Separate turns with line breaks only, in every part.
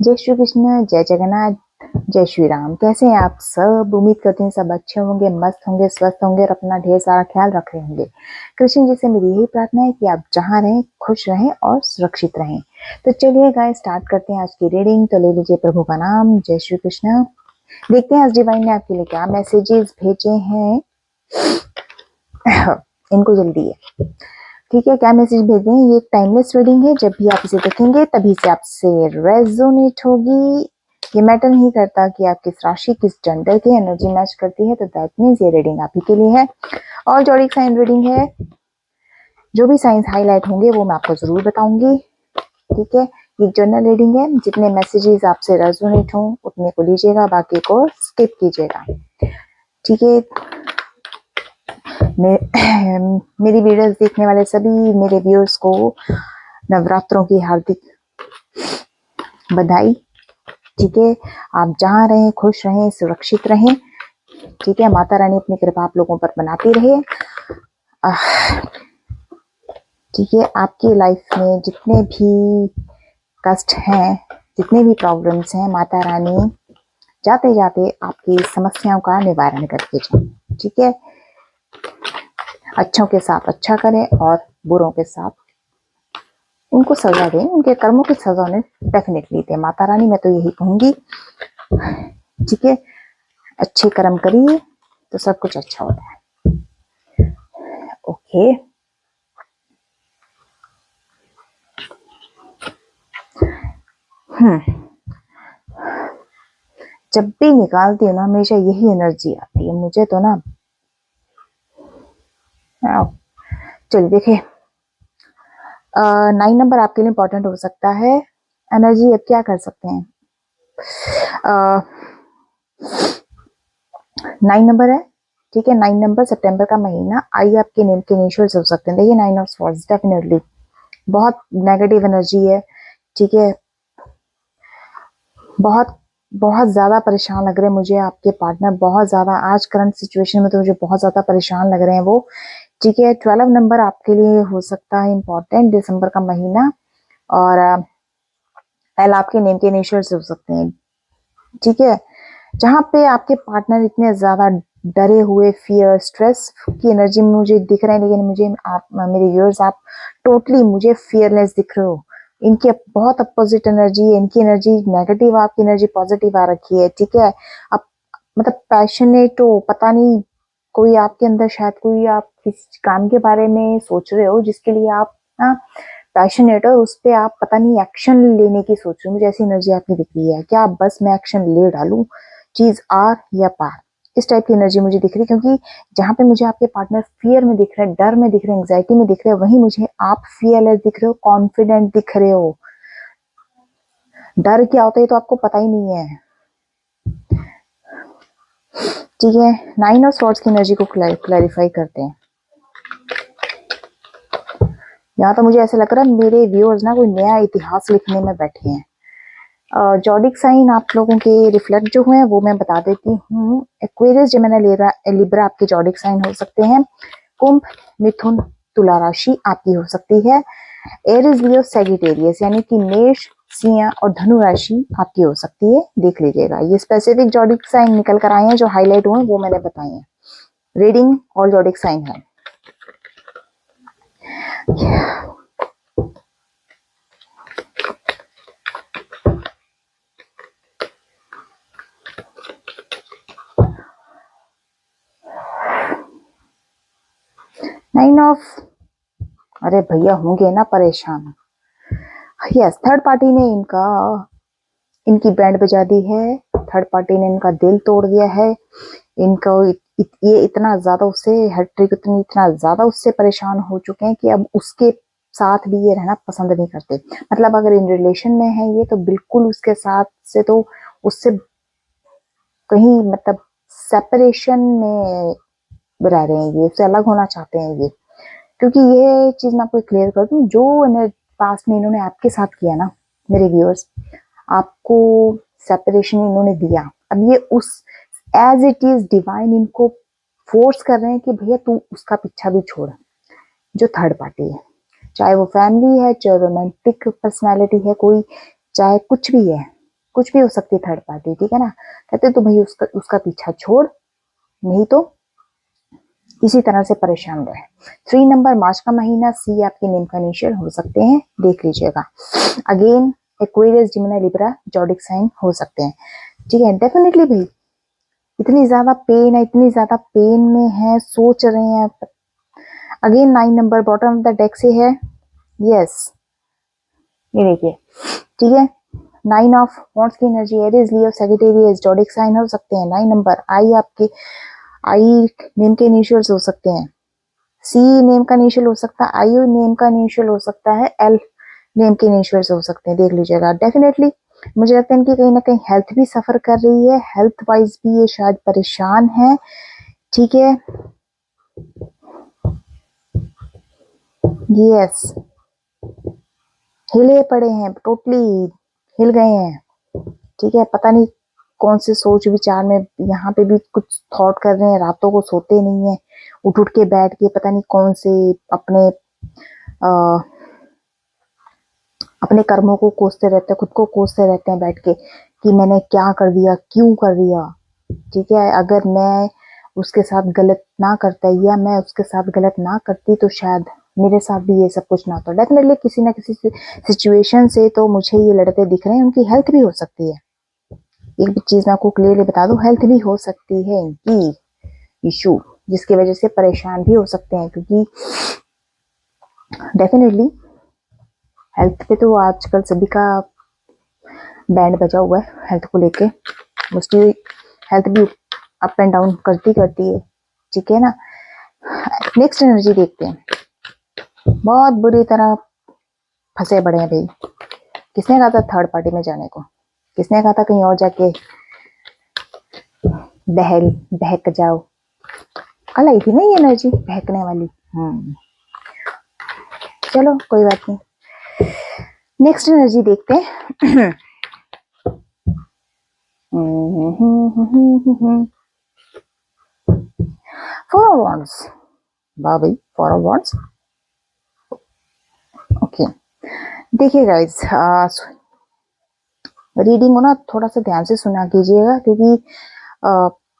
जय श्री कृष्ण, जय जगन्नाथ, जय श्री राम। कैसे हैं आप सब? उम्मीद करते हैं सब अच्छे होंगे, मस्त होंगे, स्वस्थ होंगे और अपना ढेर सारा ख्याल रख रहे होंगे। कृष्ण जी से मेरी यही प्रार्थना है कि आप जहाँ रहें खुश रहें और सुरक्षित रहें। तो चलिए गाइस, स्टार्ट करते हैं आज की रीडिंग। तो ले लीजिए प्रभु का नाम। जय श्री कृष्ण। देखते हैं आज डिवाइन ने आपके लिए क्या मैसेजेस भेजे हैं। इनको जल्दी है, ठीक है। क्या मैसेज भेज रहे हैं? ये एक टाइमलेस रीडिंग है। जब भी आप इसे देखेंगे तभी से आपसे रेजोनेट होगी। ये मैटर नहीं करता कि आप किस राशि, किस जेंडर की एनर्जी मैच करती है। तो दैट मीन्स ये रीडिंग आप ही के लिए है। और जॉडिक साइन रीडिंग है। जो भी साइंस हाईलाइट होंगे वो मैं आपको जरूर बताऊंगी, ठीक है। ये जनरल रीडिंग है। जितने मैसेजेस आपसे रेजोनेट हों उतने को लीजिएगा, बाकी को स्किप कीजिएगा, ठीक है। मेरी वीडियोस देखने वाले सभी मेरे व्यूअर्स को नवरात्रों की हार्दिक बधाई, ठीक है। आप जहाँ रहें खुश रहें, सुरक्षित रहें, ठीक है। माता रानी अपनी कृपा आप लोगों पर बनाती रहे, ठीक है। आपकी लाइफ में जितने भी कष्ट हैं, जितने भी प्रॉब्लम्स हैं, माता रानी जाते जाते आपकी समस्याओं का निवारण करके जाए, ठीक है। अच्छों के साथ अच्छा करें और बुरों के साथ उनको सजा दें, उनके कर्मों की सजा उन्हें डेफिनेटली दें। माता रानी मैं तो यही कहूंगी, ठीक है। अच्छे कर्म करिए तो सब कुछ अच्छा होता है, ओके। जब भी निकालती हूँ ना हमेशा यही एनर्जी आती है मुझे तो ना। चलिए देखिए, 9 नंबर आपके लिए इंपॉर्टेंट हो सकता है। एनर्जी अब क्या कर सकते हैं, 9 नंबर है, ठीक है। 9 नंबर सितंबर का महीना। आई आपके नेम के इनिशियल्स हो सकते हैं। देखिए 9 ऑफ स्वॉर्ड्स डेफिनेटली बहुत नेगेटिव एनर्जी है, ठीक है। बहुत बहुत ज्यादा परेशान लग रहे हैं मुझे आपके पार्टनर, बहुत ज्यादा आज करंट सिचुएशन में तो मुझे बहुत ज्यादा परेशान लग रहे हैं वो, ठीक है। 12 नंबर आपके लिए हो सकता है इम्पोर्टेंट, दिसंबर का महीना। और एल आपके नेम के इनिशियल्स हो सकते हैं, ठीक है। जहाँ पे आपके पार्टनर इतने ज्यादा डरे हुए, फियर स्ट्रेस की एनर्जी में मुझे दिख रहे हैं, लेकिन मुझे आप मेरे व्यूअर्स आप टोटली मुझे फियरलेस दिख रहे हो। इनकी बहुत अपोजिट एनर्जी है, इनकी एनर्जी नेगेटिव, आपकी एनर्जी पॉजिटिव आ रखी है, ठीक है। आप मतलब पैशनेट हो, पता नहीं कोई आपके अंदर शायद कोई आप किसी काम के बारे में सोच रहे हो जिसके लिए आप ना पैशनेट हो, उस पर आप पता नहीं एक्शन लेने की सोच रहे हो। मुझे ऐसी एनर्जी आपने दिख रही है, क्या बस मैं एक्शन ले डालूं, चीज आर या पार, इस टाइप की एनर्जी मुझे दिख रही है। क्योंकि जहां पे मुझे आपके पार्टनर फियर में दिख रहे हैं, डर में दिख रहे हैं, एंग्जाइटी में दिख रहे हैं, वहीं मुझे आप फियरलेस दिख रहे हो, कॉन्फिडेंट दिख रहे हो। डर क्या होता है तो आपको पता ही नहीं है, ठीक है। 9 ऑफ स्वॉर्ड्स की एनर्जी को क्लैरिफाई करते हैं। यहाँ तो मुझे ऐसा लग रहा है मेरे व्यूअर्स ना कोई नया इतिहास लिखने में बैठे हैं। जॉडिक साइन आप लोगों के रिफ्लेक्ट जो हुए हैं वो मैं बता देती हूँ। एक्वेरियस, जेमिनी, लिब्रा आपके जॉडिक साइन हो सकते हैं। कुंभ, मिथुन, तुला राशि आपकी हो सकती है। एरिस, लियो, सैजिटेरियस यानी कि मेष, सिंह और धनु राशि आपकी हो सकती है। देख लीजिएगा, ये स्पेसिफिक जॉडिक साइन निकल कर आए हैं, जो हाईलाइट हुए वो मैंने बताए हैं। रीडिंग ऑल जॉडिक साइन है। 9 ऑफ, अरे भैया होंगे ना परेशान। यस, थर्ड पार्टी ने इनकी बैंड बजा दी है। थर्ड पार्टी ने इनका दिल तोड़ दिया है। इनको ये इतना ज्यादा उससे हैट्रिक, इतना ज्यादा उससे परेशान हो चुके हैं कि अब उसके साथ भी ये रहना पसंद नहीं करते। मतलब अगर इन रिलेशन में है ये तो बिल्कुल उसके साथ से तो उससे कहीं मतलब सेपरेशन में रह रहे हैं, ये उससे अलग होना चाहते हैं ये। क्योंकि ये चीज मैं आपको क्लियर कर दूं, जो पास्ट में इन्होंने आपके साथ किया ना मेरे व्यूअर्स, आपको सेपरेशन इन्होंने दिया, अब ये उस एज इट इज डिवाइन इनको फोर्स कर रहे हैं कि भैया तू उसका पीछा भी छोड़। जो थर्ड पार्टी है, चाहे वो फैमिली है, चाहे रोमांटिक पर्सनालिटी है कोई, चाहे कुछ भी है, कुछ भी हो सकती है थर्ड पार्टी, ठीक है ना। कहते तो भाई उसका पीछा छोड़, नहीं तो इसी तरह से परेशान रहे। 3 नंबर मार्च का महीना, सी आपके नेम का इनिशियल हो सकते हैं, देख लीजिएगा। Again Aquarius, Gemini, Libra, zodiac sign हो सकते हैं, ठीक है। डेफिनेटली भाई इतनी ज्यादा पेन है, इतनी ज्यादा पेन में है, सोच रहे हैं। Again 9 number bottom of the deck से है, यस ये देखिए, ठीक है। 9 ऑफ वॉन्ड्स की एनर्जी, एरीज, लियो, सैजिटेरियस, जोडिक साइन हो सकते हैं। 9 नंबर आई आपके, आई नेम के इनिशियल्स हो सकते हैं, सी नेम का इनिशियल हो सकता है, आई नेम का इनिशियल हो सकता है, एल नेम के इनिशियल्स हो सकते हैं, देख लीजिएगा। डेफिनेटली मुझे लगता है इनकी कहीं ना कहीं हेल्थ भी सफर कर रही है, हेल्थ वाइज भी ये शायद परेशान है, ठीक है। यस हिले पड़े हैं, टोटली हिल गए हैं, ठीक है। पता नहीं कौन से सोच विचार में यहाँ पे भी कुछ थॉट कर रहे हैं, रातों को सोते नहीं है, उठ उठ के बैठ के पता नहीं कौन से अपने अपने कर्मों को कोसते रहते हैं, खुद को कोसते रहते हैं बैठ के कि मैंने क्या कर दिया, क्यों कर दिया, ठीक है। अगर मैं उसके साथ गलत ना करता या मैं उसके साथ गलत ना करती तो शायद मेरे साथ भी ये सब कुछ ना होता। डेफिनेटली किसी ना किसी सिचुएशन से तो मुझे ये लड़ते दिख रहे हैं, उनकी हेल्थ भी हो सकती है। एक भी चीज मैं आपको क्लियरली बता दूं, हेल्थ भी हो सकती है इनकी इशू, जिसकी वजह से परेशान भी हो सकते हैं, क्योंकि डेफिनेटली हेल्थ पे तो आजकल सभी का बैंड बजा हुआ है हेल्थ को लेके, उसकी हेल्थ भी अप एंड डाउन करती है, ठीक है ना। नेक्स्ट एनर्जी देखते हैं, बहुत बुरी तरह फंसे पड़े हैं भाई। किसने कहा था थर्ड पार्टी में जाने को, किसने कहा था कहीं और जाके बहक जाओ, कल आई थी ना ये एनर्जी बहकने वाली। चलो कोई बात नहीं, नेक्स्ट एनर्जी देखते हैं। फोर ऑफ वांड्स, वाह भाई, फोर ऑफ वांड्स, ओके। देखिए गाइस, रीडिंग को ना थोड़ा सा ध्यान से सुना कीजिएगा, क्योंकि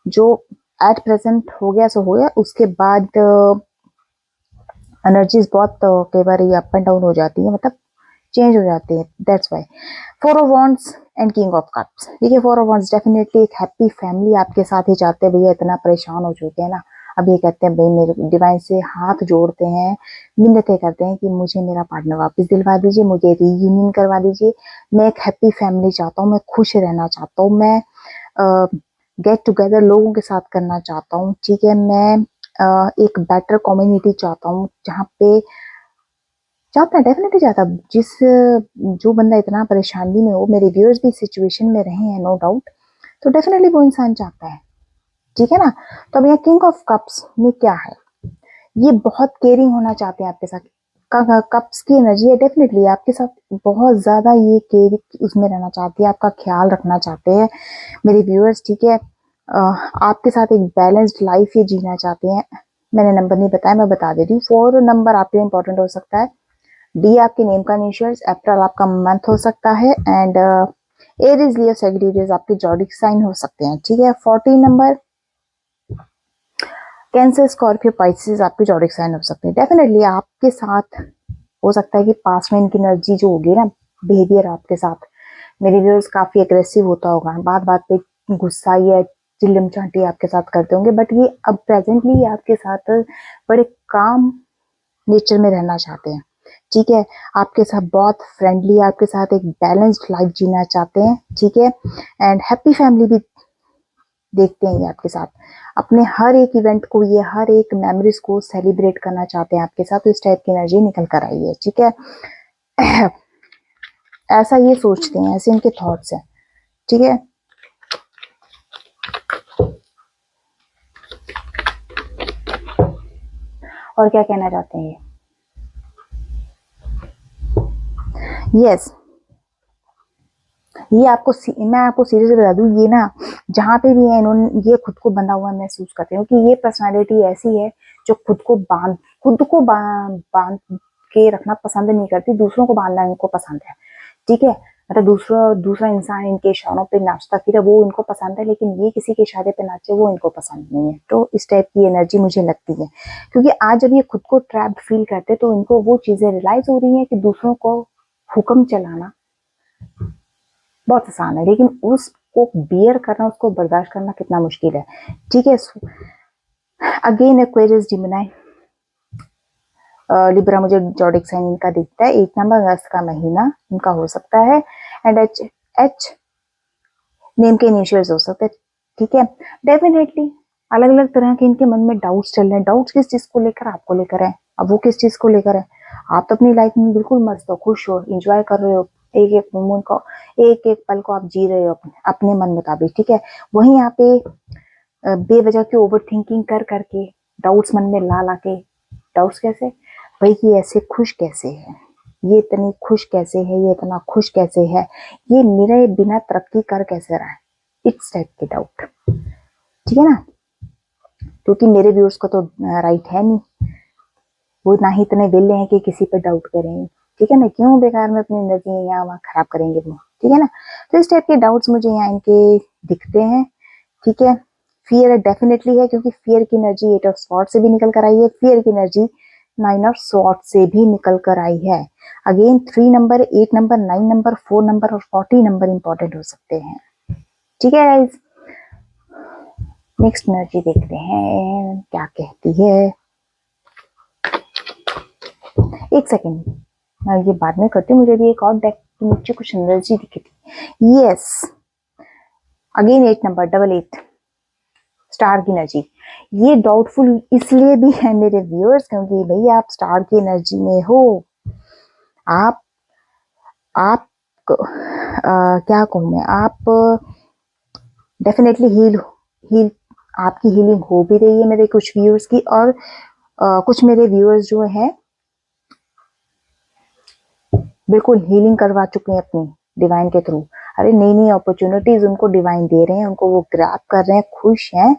जो एट प्रेजेंट हो गया सो हो गया, उसके बाद एनर्जीज बहुत कई बार ये अप एंड डाउन हो जाती है, मतलब चेंज हो जाती है, that's why. Four of wands and king of cups, देखिए फोर ऑफ वांड्स डेफिनेटली एक हैप्पी फैमिली आपके साथ ही चाहते हैं। भैया इतना परेशान हो चुके हैं ना, अब ये कहते हैं भाई मेरे डिवाइन से हाथ जोड़ते हैं, मिन्नतें करते हैं कि मुझे मेरा पार्टनर वापस दिलवा दीजिए, मुझे रीयूनियन करवा दीजिए, मैं एक हैप्पी फैमिली चाहता हूँ, मैं खुश रहना चाहता हूँ, मैं गेट टुगेदर लोगों के साथ करना चाहता हूँ, ठीक है। मैं एक बेटर कम्युनिटी चाहता हूँ, जहाँ पे चाहता है, डेफिनेटली चाहता है। जो बंदा इतना परेशानी में हो, मेरे व्यूअर्स भी सिचुएशन में रहे हैं नो डाउट, तो डेफिनेटली वो इंसान चाहता है, ठीक है ना। तो अब यहाँ किंग ऑफ कप्स में क्या है, ये बहुत केयरिंग होना चाहते हैं आपके साथ, कप्स की एनर्जी है, डेफिनेटली आपके साथ बहुत ज्यादा ये केयरिंग उसमें रहना चाहती है, आपका ख्याल रखना चाहते हैं मेरे व्यूअर्स, ठीक है। आपके साथ एक बैलेंस्ड लाइफ ये जीना चाहते हैं। मैंने नंबर नहीं बताया, मैं बता दे रही हूँ। 4 नंबर आपके लिए इंपॉर्टेंट हो सकता है, डी आपके नेम का इनिशियल्स, अप्रैल आपका मंथ हो सकता है, एंड एरीज, लियो, सैजिटेरियस आपके जोडिक साइन हो सकते हैं, ठीक है। 14 नंबर कैंसर, स्कॉर्पियो, पाइसेस आपके जोडिक साइन हो सकते हैं। डेफिनेटली आपके साथ हो सकता है कि पास में इनकी एनर्जी जो होगी ना, बिहेवियर आपके साथ, मेरे व्यूअर्स काफी एग्रेसिव होता होगा, बात बात पे गुस्सा या चिल्लम चांटी आपके साथ करते होंगे, बट ये अब प्रेजेंटली आपके साथ बड़े काम नेचर में रहना चाहते हैं, ठीक है। आपके साथ बहुत फ्रेंडली, आपके साथ एक बैलेंस्ड लाइफ जीना चाहते हैं, ठीक है। एंड हैप्पी फैमिली भी देखते हैं ये आपके साथ, अपने हर एक इवेंट को, ये हर एक मेमोरीज को सेलिब्रेट करना चाहते हैं आपके साथ, तो इस टाइप की एनर्जी निकल कर आई है, ठीक है। ऐसा ये सोचते हैं, ऐसे इनके थॉट्स हैं, ठीक है। और क्या कहना चाहते हैं ये, यस ये आपको, मैं आपको सीरियसली बता दूं, ये ना जहाँ पे भी है इन्होंने ये खुद को बंधा हुआ महसूस करते हैं, क्योंकि ये पर्सनालिटी ऐसी है जो खुद को बांध के रखना पसंद नहीं करती, दूसरों को बांधना इनको पसंद है, ठीक है। मतलब दूसरा दूसरा इंसान इनके इशारों पे नाचता फिर वो इनको पसंद है, लेकिन ये किसी के इशारे पे नाचे वो इनको पसंद नहीं है। तो इस टाइप की एनर्जी मुझे लगती है, क्योंकि आज जब ये खुद को ट्रैप्ड फील करते तो इनको वो चीजें रियलाइज हो रही है कि दूसरों को हुक्म चलाना बहुत आसान है, लेकिन उसको बियर करना, उसको बर्दाश्त करना कितना मुश्किल है। ठीक है, अगेन एक्वेरियस, जिमिनाई, लिब्रा मुझे जॉडिक साइन इनका दिखता है। 1 नंबर अगस्त का महीना इनका हो सकता है, एंड एच एच नेम के इनिशियल्स हो सकते हैं। ठीक है, डेफिनेटली अलग अलग तरह के इनके मन में डाउट्स चल रहे हैं। डाउट्स किस चीज को लेकर? आपको लेकर है। अब वो किस चीज को लेकर है? आप तो अपनी लाइफ में बिल्कुल मस्त हो, खुश हो, इंजॉय कर रहे हो, एक एक मोमेंट को, एक एक पल को आप जी रहे हो अपने मन मुताबिक। ठीक है, वहीं यहाँ पे बेवजह की ओवर थिंकिंग कर करके डाउट्स मन में ला ला के, डाउट्स कैसे भाई, ये ऐसे खुश कैसे है, ये इतनी खुश कैसे है, ये इतना खुश कैसे है, ये मेरे बिना तरक्की कर कैसे रहा है, इट्स टाइप के डाउट। ठीक है ना, क्योंकि मेरे व्यूअर्स को तो राइट है नहीं, वो ना ही इतने विले हैं कि किसी पे डाउट करें। ठीक है ना, क्यों बेकार में अपनी एनर्जी यहाँ वहाँ खराब करेंगे वो। ठीक है ना, तो इस टाइप के डाउट्स मुझे यहाँ इनके दिखते हैं। ठीक है, फियर डेफिनेटली है, क्योंकि फियर की एनर्जी 8 ऑफ स्वॉर्ड से भी निकल कर आई है, फियर की एनर्जी 9 ऑफ स्वॉर्ड से भी निकल कर आई है। Again 3 number, 8 number, 9 number, 4 number और 40 नंबर इंपॉर्टेंट हो सकते हैं। ठीक है गाइज, नेक्स्ट एनर्जी देखते हैं क्या कहती है। एक सेकेंड, मैं ये बाद में करती हूँ, मुझे भी एक और डेक के नीचे कुछ एनर्जी दिखी थी। यस, अगेन 8 नंबर, 88, स्टार की एनर्जी। ये डाउटफुल इसलिए भी है मेरे व्यूअर्स, क्योंकि भाई आप स्टार की एनर्जी में हो। आप क्या कहूँ मैं, आप डेफिनेटली हील आपकी हीलिंग हो भी रही है मेरे कुछ व्यूअर्स की, और कुछ मेरे व्यूअर्स जो है बिल्कुल हीलिंग करवा चुके हैं अपनी डिवाइन के थ्रू। अरे नई नई अपॉर्चुनिटीज उनको डिवाइन दे रहे हैं, उनको वो ग्रैब कर रहे हैं, खुश हैं।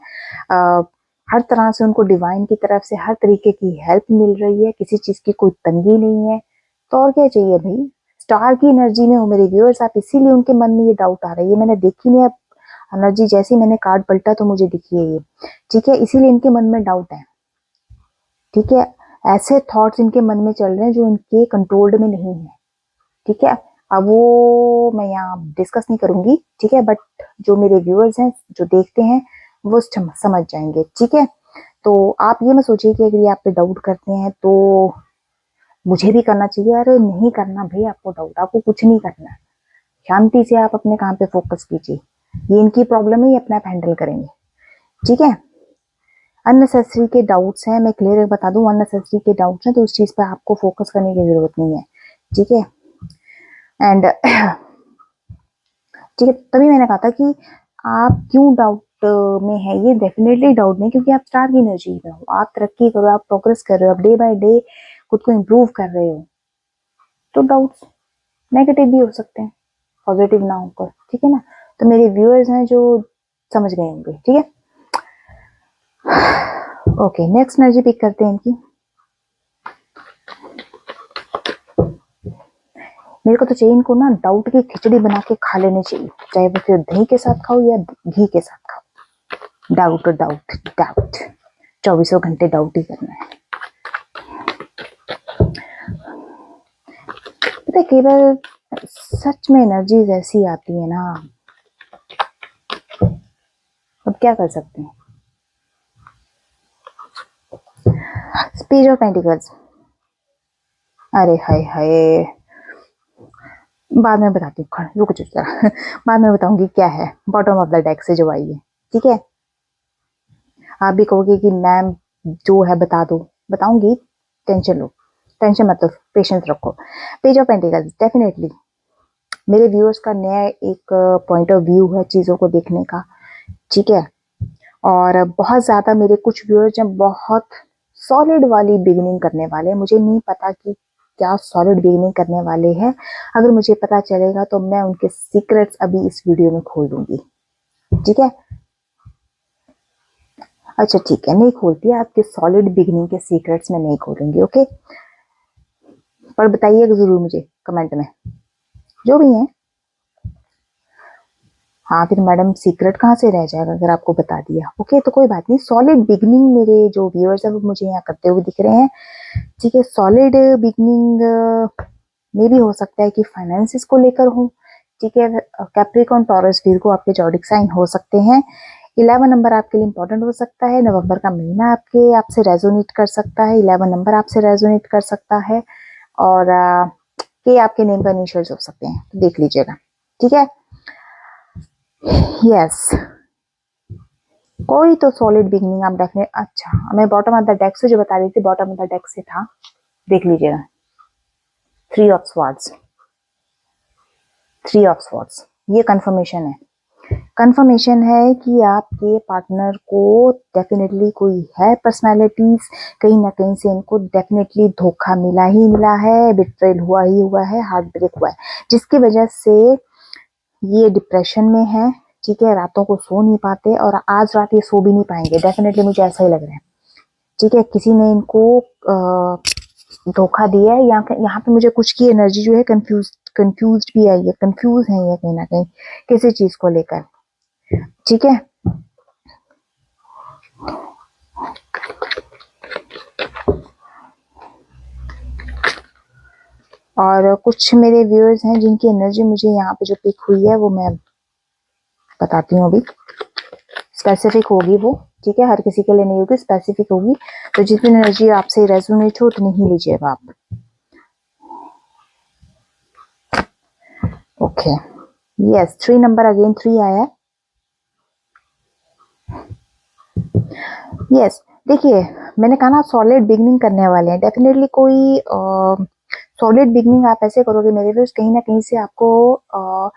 हर तरह से उनको डिवाइन की तरफ से हर तरीके की हेल्प मिल रही है, किसी चीज की कोई तंगी नहीं है। तो और क्या चाहिए भाई, स्टार की एनर्जी में हो मेरे व्यूअर्स आप, इसीलिए उनके मन में ये डाउट आ रही है। मैंने देखी नहीं एनर्जी, जैसे ही मैंने कार्ड पलटा तो मुझे दिखी है ये। ठीक है, इसीलिए इनके मन में डाउट है। ठीक है, ऐसे थॉट्स इनके मन में चल रहे हैं जो इनके कंट्रोल्ड में नहीं है। ठीक है, अब वो मैं यहाँ डिस्कस नहीं करूंगी। ठीक है, बट जो मेरे व्यूअर्स हैं जो देखते हैं वो समझ जाएंगे। ठीक है, तो आप ये मत सोचिए कि अगर ये आप पे डाउट करते हैं तो मुझे भी करना चाहिए। अरे नहीं करना भाई, आपको डाउट, आपको कुछ नहीं करना है, शांति से आप अपने काम पे फोकस कीजिए। ये इनकी प्रॉब्लम है, ये अपना आप हैंडल करेंगे। ठीक है, अननेसेसरी के डाउट्स हैं, मैं क्लियर बता दूं, अननेसेसरी के डाउट्स हैं तो उस चीज पे आपको फोकस करने की जरूरत नहीं है। ठीक है, एंड ठीक है, तभी मैंने कहा था कि आप क्यों डाउट में है। ये डेफिनेटली डाउट नहीं, क्योंकि आप स्टार की एनर्जी में हो, आप तरक्की करो, आप प्रोग्रेस कर रहे हो, आप डे बाय डे खुद को इम्प्रूव कर रहे हो, तो डाउट्स नेगेटिव भी हो सकते हैं, पॉजिटिव ना होकर। ठीक है ना, तो मेरे व्यूअर्स हैं जो समझ गए होंगे। ठीक है, ओके, नेक्स्ट एनर्जी पिक करते हैं इनकी। मेरे को तो चाहिए इनको ना डाउट की खिचड़ी बना के खा लेनी चाहिए, चाहे वो फिर दही के साथ खाओ या घी के साथ खाओ। डाउट डाउट डाउट, 24 घंटे डाउट ही करना है। पता है, केवल सच में एनर्जीज ऐसी आती है ना, अब क्या कर सकते हैं। पेज ऑफ पेंटिकल्स, अरे हाय हाय, बाद में बताती हूँ, रुको चुप जरा बाद में बताऊंगी क्या है बॉटम ऑफ द डेक से जो आई है। ठीक है, आप भी कहोगे कि मैम जो है बता दो, बताऊंगी, टेंशन लो, टेंशन मतलब पेशेंस रखो। पेज ऑफ पेंटिकल्स डेफिनेटली मेरे व्यूअर्स का नया एक पॉइंट ऑफ व्यू है चीज़ों को देखने का। ठीक है, और बहुत ज़्यादा मेरे कुछ व्यूअर्स हैं बहुत सॉलिड वाली बिगिनिंग करने वाले हैं। मुझे नहीं पता कि क्या सॉलिड बिगिनिंग करने वाले हैं, अगर मुझे पता चलेगा तो मैं उनके सीक्रेट्स अभी इस वीडियो में खोल दूंगी। ठीक है, अच्छा ठीक है, नहीं खोलती, आपके सॉलिड बिगिनिंग के सीक्रेट्स में नहीं खोलूंगी। ओके, पर बताइएगा जरूर मुझे कमेंट में, जो भी है हाँ फिर मैडम सीक्रेट कहाँ से रह जाएगा अगर आपको बता दिया। ओके तो कोई बात नहीं, सॉलिड बिगनिंग मेरे जो व्यूअर्स है वो मुझे यहाँ करते हुए दिख रहे हैं। ठीक है, सॉलिड बिगनिंग में भी हो सकता है कि फाइनेंसिस को लेकर हो। ठीक है, कैप्रिकॉन टॉरस virgo आपके जॉडिक साइन हो सकते हैं। 11 नंबर आपके लिए इंपॉर्टेंट हो सकता है। नवंबर का महीना आपसे रेजोनेट कर सकता है। 11 नंबर आपसे रेजोनेट कर सकता है। और के आपके नेम का इनिशियल्स हो सकते हैं, तो देख लीजिएगा। ठीक है, यस कोई तो सॉलिड बिगनिंग आप डेफिनेट। अच्छा मैं बॉटम ऑफ द डेक से जो बता रही थी, बॉटम ऑफ द डेक से था, देख लीजिएगा। 3 ऑफ स्वॉर्ड्स, 3 ऑफ स्वॉर्ड्स, ये कंफर्मेशन है। कंफर्मेशन है कि आपके पार्टनर को डेफिनेटली कोई है पर्सनालिटीज, कहीं ना कहीं से इनको डेफिनेटली धोखा मिला ही मिला है, बिट्रेल हुआ ही हुआ है, हार्ट ब्रेक हुआ है, जिसकी वजह से ये डिप्रेशन में है। ठीक है, रातों को सो नहीं पाते और आज रात ये सो भी नहीं पाएंगे, डेफिनेटली मुझे ऐसा ही लग रहा है। ठीक है, किसी ने इनको धोखा दिया है। यहाँ पे मुझे कुछ की एनर्जी जो है कंफ्यूज भी आई है, कंफ्यूज है ये कहीं ना कहीं किसी चीज को लेकर। ठीक है, और कुछ मेरे व्यूअर्स हैं जिनकी एनर्जी मुझे यहाँ पे जो पिक हुई है वो मैं बताती हूँ अभी। स्पेसिफिक होगी वो, ठीक है, हर किसी के लिए नहीं होगी, स्पेसिफिक होगी। तो जितनी एनर्जी आपसे रेजोनेट हो उतनी ही लीजिएगा आप। ओके यस, 3 नंबर अगेन 3 आया है। यस देखिए, मैंने कहा ना सॉलिड बिगनिंग करने वाले हैं, डेफिनेटली कोई सॉलिड बिगनिंग आप ऐसे करोगे मेरे व्यूअर्स, कहीं ना कहीं से आपको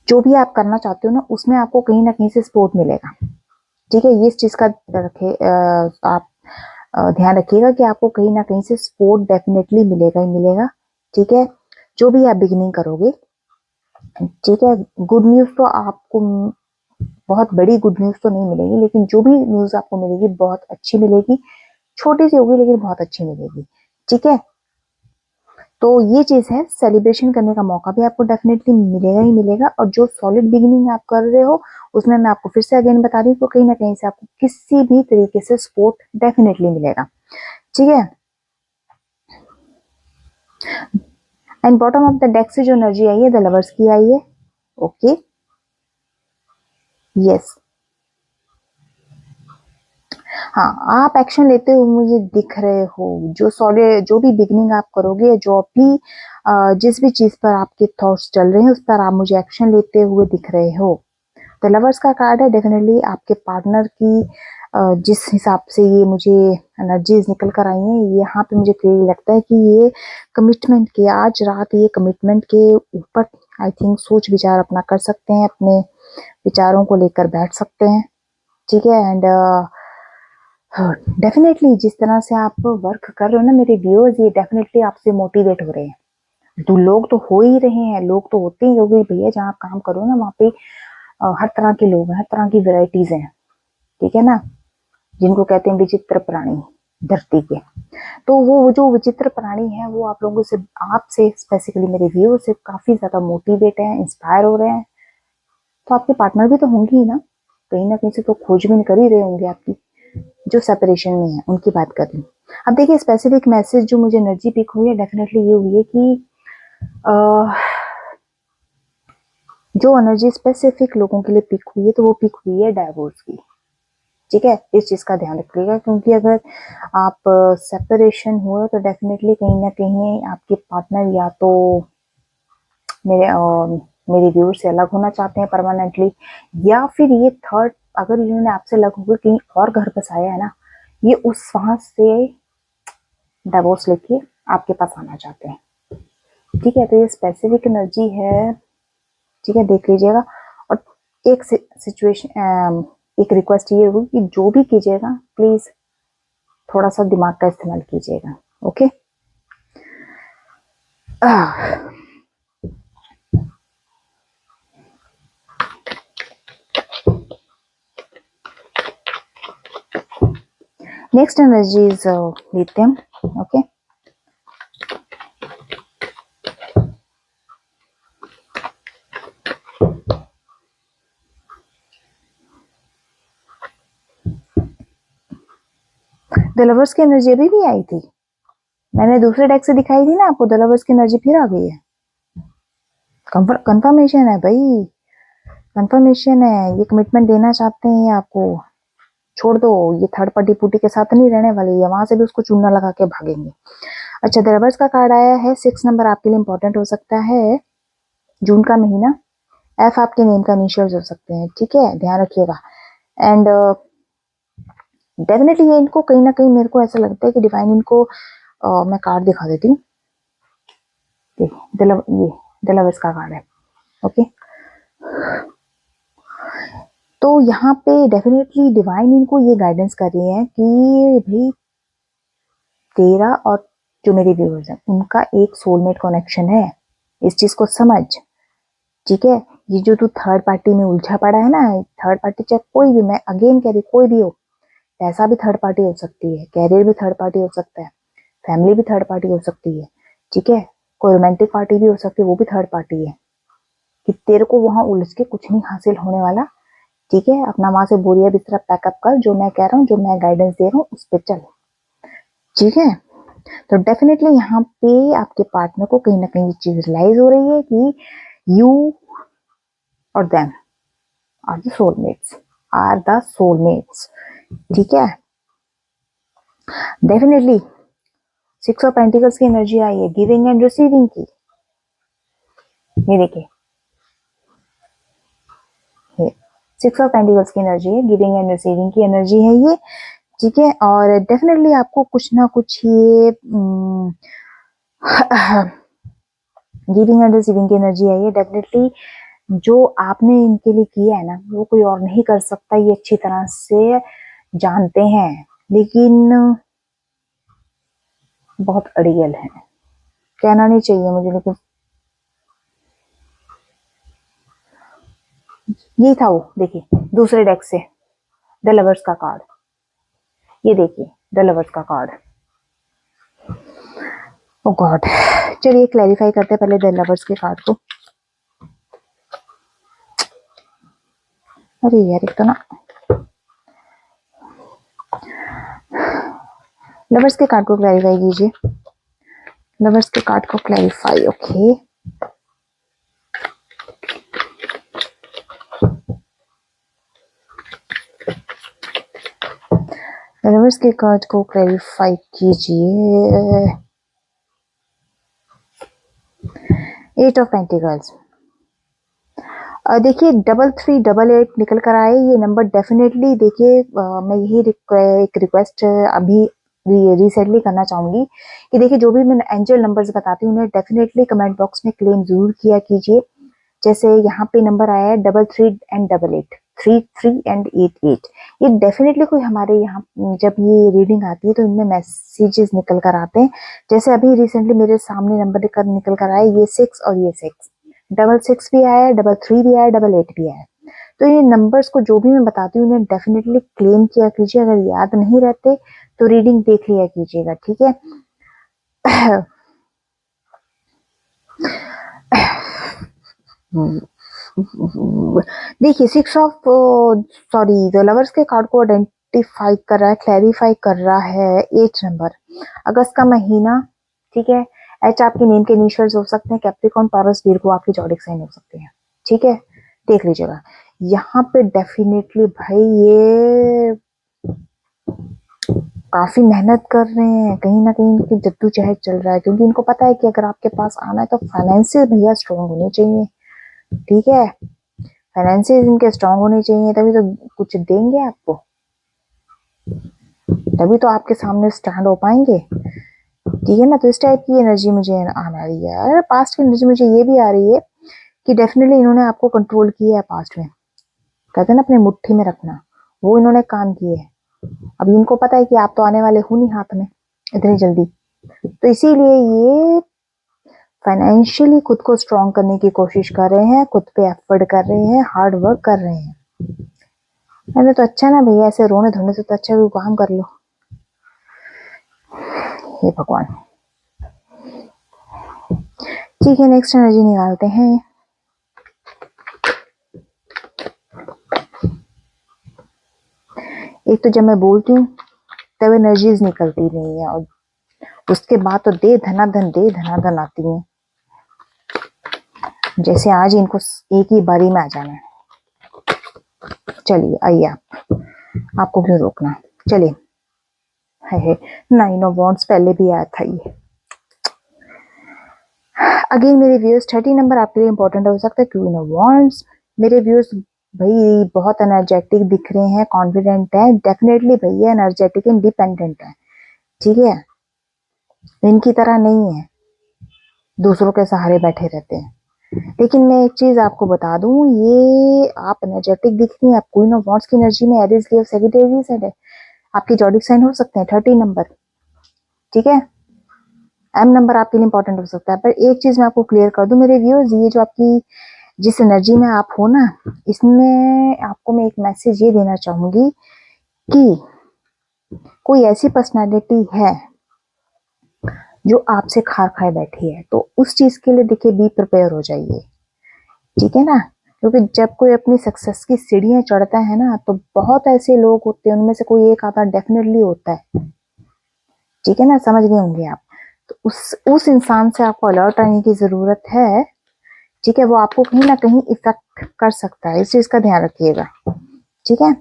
जो भी आप करना चाहते हो ना उसमें आपको कहीं ना कहीं से सपोर्ट मिलेगा। ठीक है, ये इस चीज का रखे आप ध्यान रखिएगा कि आपको कहीं ना कहीं से सपोर्ट डेफिनेटली मिलेगा ही मिलेगा। ठीक है, जो भी आप बिगिनिंग करोगे। ठीक है, गुड न्यूज तो आपको बहुत बड़ी गुड न्यूज तो नहीं मिलेगी, लेकिन जो भी न्यूज आपको मिलेगी बहुत अच्छी मिलेगी, छोटी सी होगी लेकिन बहुत अच्छी मिलेगी। ठीक है, तो ये चीज है, सेलिब्रेशन करने का मौका भी आपको डेफिनेटली मिलेगा ही मिलेगा। और जो सॉलिड बिगिनिंग आप कर रहे हो उसमें मैं आपको फिर से अगेन बता रही हूँ, तो कहीं ना कहीं से आपको किसी भी तरीके से सपोर्ट डेफिनेटली मिलेगा। ठीक है, and bottom of the deck से जो एनर्जी आई है द लवर्स की आई है। ओके यस, हाँ आप एक्शन लेते हुए मुझे दिख रहे हो। जो सॉलिड जो भी बिगनिंग आप करोगे, जो भी जिस भी चीज पर आपके थॉट्स चल रहे हैं उस पर आप मुझे एक्शन लेते हुए दिख रहे हो। तो लवर्स का कार्ड है, डेफिनेटली आपके पार्टनर की जिस हिसाब से ये मुझे एनर्जीज निकल कर आई हैं, यहाँ पे मुझे क्लियरली लगता है कि ये कमिटमेंट के, आज रात ये कमिटमेंट के ऊपर आई थिंक सोच विचार अपना कर सकते हैं, अपने विचारों को लेकर बैठ सकते हैं। ठीक है, एंड डेफिनेटली जिस तरह से आप वर्क कर रहे हो ना मेरे व्यूअर्स, ये डेफिनेटली आपसे मोटिवेट हो रहे हैं। तो लोग तो हो ही रहे हैं, लोग तो होते ही होंगे भैया, जहाँ आप काम करो ना वहाँ पे हर तरह के लोग हैं, हर तरह की वेराइटीज हैं। ठीक है ना, जिनको कहते हैं विचित्र प्राणी धरती के। तो वो जो विचित्र प्राणी है वो आप लोगों से, आपसे स्पेसिफिकली मेरे व्यूअर से काफी ज्यादा मोटिवेट है, इंस्पायर हो रहे हैं। तो आपके पार्टनर भी तो होंगे ही ना कहीं से तो खोजबीन कर ही रहे होंगे आपकी, जो सेपरेशन में है उनकी बात कर रही हूँ। अब देखिए, स्पेसिफिक मैसेज जो मुझे एनर्जी पिक हुई है डेफिनेटली ये हुई है कि जो एनर्जी स्पेसिफिक लोगों के लिए पिक हुई है तो वो पिक हुई है डाइवोर्स की। ठीक है, इस चीज का ध्यान रखिएगा, क्योंकि अगर आप सेपरेशन हुए तो डेफिनेटली कहीं ना कहीं आपके पार्टनर या तो मेरे मेरे व्यूअर से अलग होना चाहते हैं परमानेंटली, या फिर ये थर्ड, अगर इन्होंने आपसे अलग होकर कहीं और घर बसाया है ना, ये उस वहां से डिवोर्स लेके आपके पास आना चाहते हैं। ठीक है, तो ये स्पेसिफिक एनर्जी है। ठीक है, देख लीजिएगा। और एक सिचुएशन, एक रिक्वेस्ट ये होगी कि जो भी कीजिएगा प्लीज थोड़ा सा दिमाग का इस्तेमाल कीजिएगा। Okay, next energy is lithium. Okay, the lovers की एनर्जी अभी भी आई थी, मैंने दूसरे डेक से दिखाई थी ना आपको, द लवर्स की एनर्जी फिर आ गई है। कंफर्मेशन है भाई, कंफर्मेशन है, ये कमिटमेंट देना चाहते हैं आपको। छोड़ दो, ये थर्ड पार्टी पुटी के साथ नहीं रहने वाली है, वहां से भी उसको चूना लगा के भागेंगे। अच्छा, द लवर्स का कार्ड आया है, 6 नंबर आपके लिए इंपॉर्टेंट हो सकता है। जून का महीना, एफ आपके नेम का इनिशियल्स हो सकते हैं, ठीक है, ध्यान रखिएगा। एंड डेफिनेटली ये इनको कहीं ना कहीं मेरे को ऐसा लगता है कि डिवाइन इनको मैं कार्ड दिखा देती हूँ, ये द लवर्स का कार्ड है, ओके। तो यहाँ पे डेफिनेटली डिवाइन इनको ये गाइडेंस कर रही है कि भाई तेरा और जो मेरे व्यूअर्स हैं उनका एक सोलमेट कनेक्शन है, इस चीज को समझ, ठीक है। ये जो तू थर्ड पार्टी में उलझा पड़ा है ना, थर्ड पार्टी चाहे कोई भी, मैं अगेन कह रही कोई भी हो, पैसा भी थर्ड पार्टी हो सकती है, कैरियर भी थर्ड पार्टी हो सकता है, फैमिली भी थर्ड पार्टी हो सकती है, ठीक है, कोई रोमांटिक पार्टी भी हो सकती है, वो भी थर्ड पार्टी है, कि तेरे को वहां उलझ के कुछ नहीं हासिल होने वाला, ठीक है। अपना वहां से बोरिया बिस्तरा पैकअप कर, जो मैं कह रहा हूँ, जो मैं गाइडेंस दे रहा हूँ उस पर चल, ठीक है। तो डेफिनेटली यहाँ पे आपके पार्टनर को कहीं ना कहीं ये चीज रियलाइज हो रही है कि यू और them are the soulmates, are the soulmates, ठीक है। डेफिनेटली 6 ऑफ पेंटिकल्स की एनर्जी आई है, गिविंग एंड रिसीविंग की, ये देखिए, 6 ऑफ पेंटिकल्स की एनर्जी है, गिविंग एंड रिसीविंग की एनर्जी है ये, ठीक है। और डेफिनेटली आपको कुछ ना कुछ ये गिविंग एंड रिसीविंग की एनर्जी आई है। डेफिनेटली जो आपने इनके लिए किया है ना, वो कोई और नहीं कर सकता, ये अच्छी तरह से जानते हैं, लेकिन बहुत अड़ियल है, कहना नहीं चाहिए मुझे, लेकिन यही था वो। देखिए दूसरे डेक से द लवर्स का कार्ड, ये देखिए द लवर्स का कार्ड, ओ गॉड। चलिए क्लैरिफाई करते हैं पहले द लवर्स के कार्ड को। अरे यार, एक तो ना लवर्स के कार्ड को क्लैरिफाई कीजिए, लवर्स के कार्ड को क्लैरिफाई, ओके। लवर्स के कार्ड को क्लैरिफाई कीजिए। 8 ऑफ पेंटिकल्स, देखिए 3388 निकल कर आए, ये नंबर डेफिनेटली देखिए, मैं यही एक रिक्वेस्ट अभी रिसेंटली करना चाहूंगी कि देखिए जो भी मैं एंजल नंबर्स बताती हूँ उन्हें डेफिनेटली कमेंट बॉक्स में क्लेम जरूर किया कीजिए। जैसे यहाँ पे नंबर आया है 33 एंड 88, 33 एंड 88, ये डेफिनेटली कोई हमारे यहाँ जब ये रीडिंग आती है तो इनमें मैसेजेस निकल कर आते हैं। जैसे अभी रिसेंटली मेरे सामने नंबर निकल कर आया, ये 6 और ये 6, 66 भी आया, 33 भी आया, 88 भी आया। तो ये नंबर्स को जो भी मैं बताती हूँ उन्हें डेफिनेटली क्लेम किया कीजिए, अगर याद नहीं रहते तो रीडिंग देख लिया कीजिएगा, ठीक है। देखिए 6 ऑफ सॉरी द लवर्स के कार्ड को आइडेंटिफाई कर रहा है, क्लैरिफाई कर रहा है 8 नंबर, अगस्त का महीना, ठीक है। एच आपके नेम के इनिशियल्स हो सकते हैं, कैप्रिकॉर्न, टॉरस, वीरगो आपके जॉडिक साइन हो सकते हैं, ठीक है, देख लीजिएगा। यहाँ पे डेफिनेटली भाई ये काफी मेहनत कर रहे हैं, कहीं ना कहीं इनकी जद्दोजहद चल रहा है, क्योंकि इनको पता है कि अगर आपके पास आना है तो फाइनेंशियल भैया स्ट्रॉन्ग होने चाहिए, ठीक है, फाइनेंशियल इनके स्ट्रॉन्ग होने चाहिए, तभी तो कुछ देंगे आपको, तभी तो आपके सामने स्टैंड हो पाएंगे, ठीक है ना। तो इस टाइप की एनर्जी मुझे आना रही है, पास्ट की एनर्जी मुझे ये भी आ रही है कि डेफिनेटली इन्होंने आपको कंट्रोल किया है पास्ट में, कहते हैं ना अपने मुट्ठी में रखना, वो इन्होंने काम किए है। अब इनको पता है कि आप तो आने वाले हो नहीं हाथ में इतनी जल्दी, तो इसीलिए ये फाइनेंशियली खुद को स्ट्रॉन्ग करने की कोशिश कर रहे हैं, खुद पे एफर्ट कर रहे हैं, हार्ड वर्क कर रहे हैं। अरे तो अच्छा ना भैया, ऐसे रोने धोने से तो अच्छा कोई काम कर लो, हे भगवान। ठीक है, नेक्स्ट एनर्जी निकालते हैं। एक तो जब मैं बोलती हूँ तब एनर्जीज निकलती नहीं है, और उसके बाद तो दे धनाधन आती है। जैसे आज इनको एक ही बारी में आ जाना है। चलिए आइए, आपको क्यों रोकना, चलिए। है 9 ऑफ वॉन्ड्स पहले भी आया था ये। अगेन मेरे व्यूअर्स 30 नंबर आपके लिए इंपॉर्टेंट हो सकता है। क्वीन ऑफ वॉन्ड्स, मेरे व्यूअर्स भाई बहुत एनर्जेटिक दिख रहे हैं, कॉन्फिडेंट है, डेफिनेटली भैया एनर्जेटिक इंडिपेंडेंट है, ठीक है, इनकी तरह नहीं है दूसरों के सहारे बैठे रहते हैं। लेकिन मैं एक चीज आपको बता दूं, ये आप एनर्जेटिक दिख रही हैं, आप क्वीन ऑफ वॉन्ड्स की एनर्जी में एरीज, लियो, सैजिटेरियस है, आपके जॉडिक साइन हो सकते हैं 30 नंबर, ठीक है। एम नंबर आपके लिए इंपॉर्टेंट हो सकता है। पर एक चीज मैं आपको क्लियर कर दूं मेरे व्यूअर्स, ये जो आपकी जिस एनर्जी में आप हो ना, इसमें आपको मैं एक मैसेज ये देना चाहूंगी कि कोई ऐसी पर्सनालिटी है जो आपसे खार खाए बैठी है, तो उस चीज के लिए देखिए बी प्रिपेयर हो जाइए, ठीक है ना। क्योंकि जब कोई अपनी सक्सेस की सीढ़ियां चढ़ता है ना, तो बहुत ऐसे लोग होते हैं, उनमें से कोई एक आधा डेफिनेटली होता है, ठीक है ना, समझ गए होंगे आप। तो उस इंसान से आपको अलर्ट रहने की जरूरत है, ठीक है, वो आपको कहीं ना कहीं इफेक्ट कर सकता है, इस चीज का ध्यान रखिएगा, ठीक है।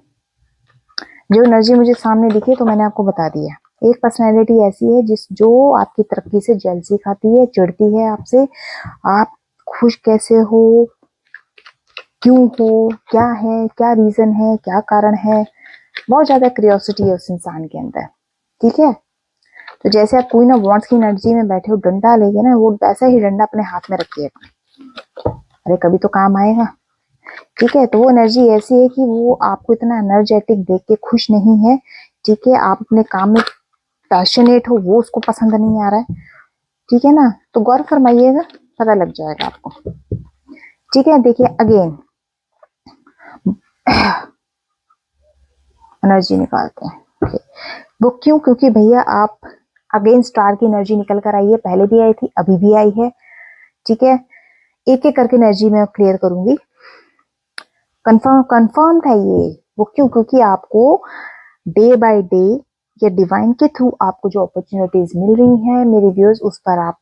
जो एनर्जी मुझे सामने दिखी तो मैंने आपको बता दिया। एक पर्सनैलिटी ऐसी है जो आपकी तरक्की से जेलसी खाती है, चिढ़ती है आपसे, आप खुश कैसे हो, क्यों हो, क्या है, क्या रीजन है, क्या कारण है, बहुत ज्यादा क्यूरियोसिटी है उस इंसान के अंदर, ठीक है। तो जैसे आप क्वीन ऑफ वॉन्ड्स की एनर्जी में बैठे हो, डंडा लेके ना, वो वैसा ही डंडा अपने हाथ में रखिएगा, अरे कभी तो काम आएगा, ठीक है। तो वो एनर्जी ऐसी है कि वो आपको इतना एनर्जेटिक देख के खुश नहीं है, ठीक है, आप अपने काम में पैशनेट हो, वो उसको पसंद नहीं आ रहा है, ठीक है ना। तो गौर फरमाइएगा, पता लग जाएगा आपको, ठीक है। देखिए अगेन एनर्जी निकालते हैं, वो क्यों, क्योंकि भैया आप अगेन स्टार की एनर्जी निकल कर आई है, पहले भी आई थी, अभी भी आई है, ठीक है। एक एक करके एनर्जी में क्लियर करूंगी, कंफर्म था ये। वो क्यों, क्योंकि आपको डे बाय डे या डिवाइन के थ्रू आपको जो अपॉर्चुनिटीज मिल रही हैं मेरे व्यूअर्स, उस पर आप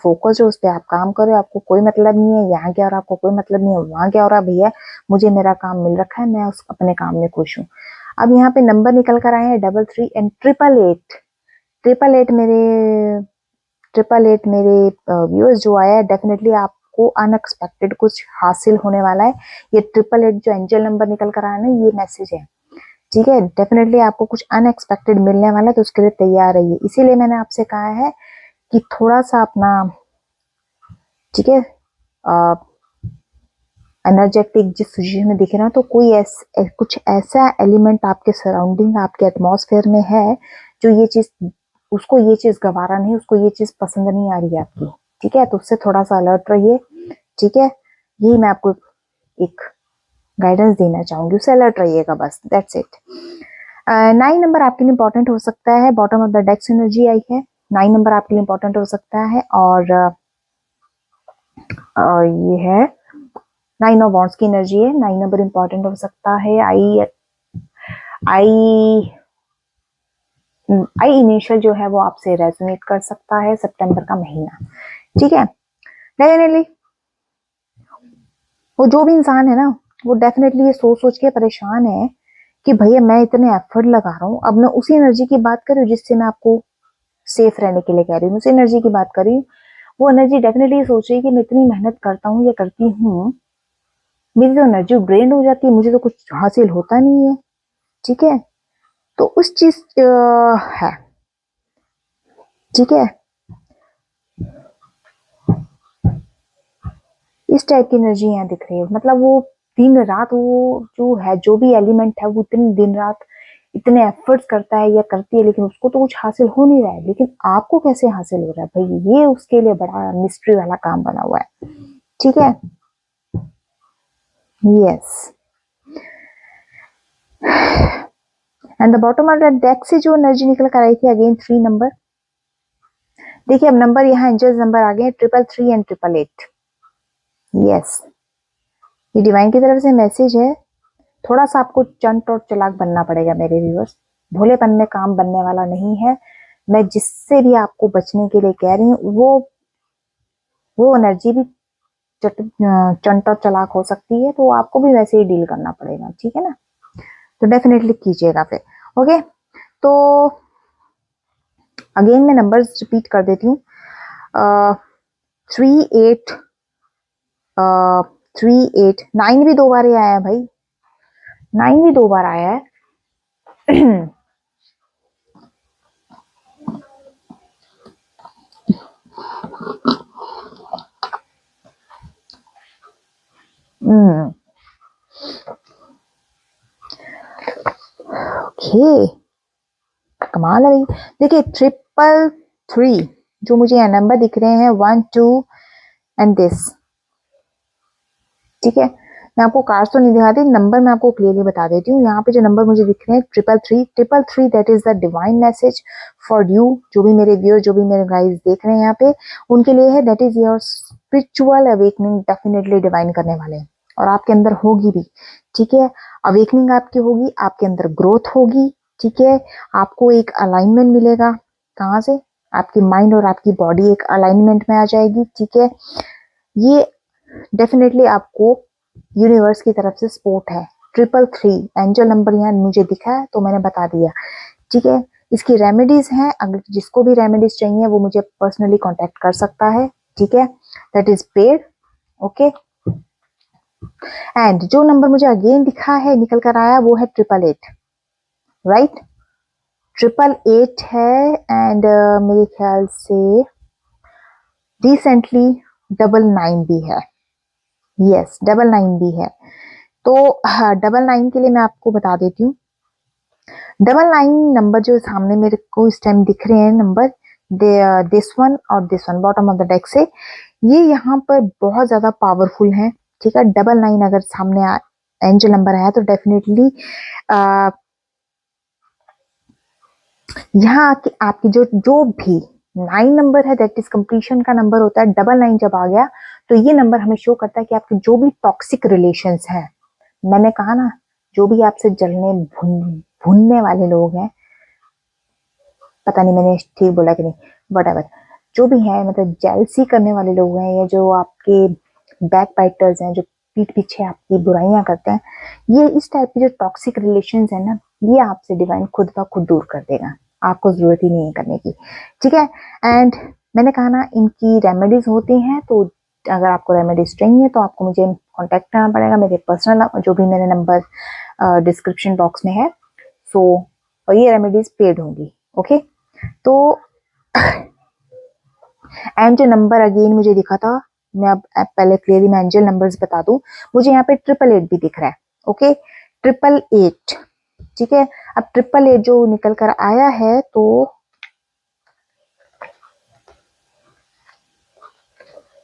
फोकस हो, उस पर आप काम करो, आपको कोई मतलब नहीं है यहाँ क्या हो रहा, आपको कोई मतलब नहीं है वहां क्या हो रहा, भैया मुझे मेरा काम मिल रखा है, मैं उस अपने काम में खुश हूँ। अब यहाँ पे नंबर निकल कर आए हैं 33 एंड 888। 888 मेरे व्यूअर्स जो आया है, डेफिनेटली आपको अनएक्सपेक्टेड कुछ हासिल होने वाला है। ये 888 जो एंजल नंबर निकल कर आया ना, ये मैसेज है, ठीक है। डेफिनेटली आपको कुछ अनएक्सपेक्टेड मिलने वाला है, तो उसके लिए तैयार रहिए। इसीलिए मैंने आपसे कहा है कि थोड़ा सा अपना, ठीक है, एनर्जेटिक जिस सिचुएशन में दिख रहा है, तो कोई कुछ ऐसा एलिमेंट आपके सराउंडिंग, आपके एटमॉस्फेयर में है जो ये चीज, उसको ये चीज गवारा नहीं, उसको ये चीज पसंद नहीं आ रही है आपकी, ठीक है। तो उससे थोड़ा सा अलर्ट रहिए, ठीक है। यही मैं आपको एक गाइडेंस देना चाहूंगी, उससे अलर्ट रहिएगा, बस दैट्स इट। 9 नंबर आपके लिए इंपॉर्टेंट हो सकता है, bottom of the decks energy आई है, 9 नंबर आपके लिए इंपॉर्टेंट हो सकता है। और ये है 9 ऑफ वॉन्ड्स की एनर्जी है, 9 नंबर इंपॉर्टेंट हो सकता है। आई इनिशियल जो है वो आपसे रेजोनेट कर सकता है, सितंबर का महीना, ठीक है। डेफिनेटली वो जो भी इंसान है ना, वो डेफिनेटली ये सोच सोच के परेशान है कि भैया मैं इतने एफर्ट लगा रहा हूँ, अब मैं उसी एनर्जी की बात कर रही हूँ जिससे मैं आपको सेफ रहने के लिए कह रही हूँ, उसी एनर्जी की बात कर रही हूँ। वो एनर्जी डेफिनेटली सोच रही है कि मैं इतनी मेहनत करता हूँ या करती हूँ, मेरी तो एनर्जी ड्रेन हो जाती है, मुझे तो कुछ हासिल होता नहीं है, ठीक है। तो उस चीज है, ठीक है, इस टाइप की एनर्जी यहाँ दिख रही है। मतलब वो दिन रात, वो जो है, जो भी एलिमेंट है, वो इतने दिन रात इतने एफर्ट्स करता है या करती है, लेकिन उसको तो कुछ हासिल हो नहीं रहा है। लेकिन आपको कैसे हासिल हो रहा है भाई, ये उसके लिए बड़ा मिस्ट्री वाला काम बना हुआ है, ठीक है। Yes, and the bottom of the deck से जो एनर्जी निकल कर आई थी, अगेन 3 नंबर। देखिए अब नंबर यहाँ एंजल्स नंबर आ गए 333 एंड 888। यस, ये डिवाइन की तरफ से मैसेज है, थोड़ा सा आपको चंट और चालाक बनना पड़ेगा मेरे व्यूअर्स, भोलेपन में काम बनने वाला नहीं है। मैं जिससे भी आपको बचने के लिए कह रही हूँ वो एनर्जी भी चंट और चालाक हो सकती है, तो आपको भी वैसे ही डील करना पड़ेगा, ठीक है ना। तो डेफिनेटली कीजिएगा फिर। ओके, तो अगेन मैं नंबर्स रिपीट कर देती हूँ। 3 8 3 8 9 भी 2 बार ही आया है भाई, 9 भी 2 बार आया है। ओके, कमाल है भाई। देखिए 333 जो मुझे यहाँ नंबर दिख रहे हैं, 1 2 एंड दिस, ठीक है। मैं आपको कार्ड्स तो नहीं दिखाती, नंबर मैं आपको क्लियरली बता देती हूँ। यहाँ पे जो नंबर मुझे दिख रहे हैं 333 that is the divine message for you. जो भी मेरे व्यूअर, जो भी मेरे गाइस देख रहे हैं यहाँ पे, उनके लिए है। That is your spiritual awakening, definitely divine करने वाले हैं और आपके अंदर होगी भी, ठीक है। अवेकनिंग आपकी होगी, आपके अंदर ग्रोथ होगी, ठीक है। आपको एक अलाइनमेंट मिलेगा, कहाँ से? आपकी माइंड और आपकी बॉडी एक अलाइनमेंट में आ जाएगी, ठीक है। ये डेफिनेटली आपको यूनिवर्स की तरफ से सपोर्ट है। 333 एंजल नंबर यहाँ मुझे दिखा है तो मैंने बता दिया, ठीक है। इसकी रेमेडीज हैं, अगर जिसको भी रेमेडीज चाहिए वो मुझे पर्सनली कांटेक्ट कर सकता है, ठीक है। That is paid, okay. And जो नंबर मुझे अगेन दिखा है, निकल कर आया, वो है 888, राइट। 888 है। एंड मेरे ख्याल से रिसेंटली 99 भी है, यस 99 भी है। तो हाँ, 99 के लिए मैं आपको बता देती हूँ। 99 नंबर जो सामने मेरे को इस टाइम दिख रहे हैं नंबर, दिस वन और this one bottom of the deck से, ये यहाँ पर बहुत ज्यादा पावरफुल है, ठीक है। 99 अगर सामने एंजल नंबर आया तो डेफिनेटली यहाँ आपकी जो भी 9 नंबर है, दैट इज कंप्लीशन का नंबर होता है। 99 जब आ गया तो ये नंबर हमें शो करता है कि आपके जो भी टॉक्सिक रिलेशंस हैं, मैंने कहा ना, जो भी आपसे जलने भूनने वाले लोग हैं, पता नहीं मैंने ठीक बोला कि नहीं, वट जो भी है, मतलब जेलसी करने वाले लोग हैं, या जो आपके बैक बाइटर्स हैं, जो पीठ पीछे आपकी बुराइयां करते हैं, ये इस टाइप के जो टॉक्सिक रिलेशंस है ना, ये आपसे डिवाइन खुद ब खुद दूर कर देगा। आपको जरूरत ही नहीं है करने की, ठीक है। एंड मैंने कहा ना, इनकी रेमेडीज होती हैं, तो अगर आपको रेमेडीज चाहिए तो आपको मुझे कांटेक्ट करना पड़ेगा, मेरे पर्सनल जो भी मेरे नंबर डिस्क्रिप्शन बॉक्स में है। सो और ये रेमेडीज पेड होंगी, ओके। तो एंड जो नंबर अगेन मुझे दिखा था, मैं अब पहले क्लियरली मैं एंजल नंबर्स बता दूं, मुझे यहाँ पे 888 भी दिख रहा है, ओके। 888, ठीक है। अब 888 जो निकल कर आया है, तो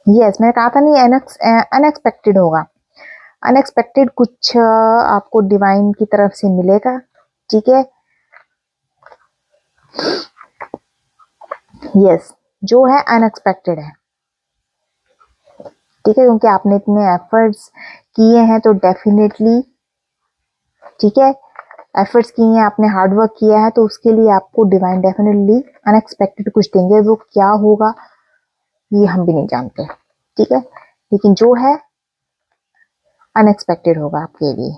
यस, मैंने कहा था नहीं, अनएक्सपेक्टेड होगा। अनएक्सपेक्टेड कुछ आपको डिवाइन की तरफ से मिलेगा, ठीक है। यस, जो है अनएक्सपेक्टेड है, ठीक है, क्योंकि आपने इतने एफर्ट्स किए हैं तो डेफिनेटली, ठीक है, एफर्ट्स किए हैं, आपने हार्ड वर्क किया है, तो उसके लिए आपको डिवाइन डेफिनेटली अनएक्सपेक्टेड कुछ देंगे। वो क्या होगा ये हम भी नहीं जानते, ठीक है, लेकिन जो है अनएक्सपेक्टेड होगा आपके लिए।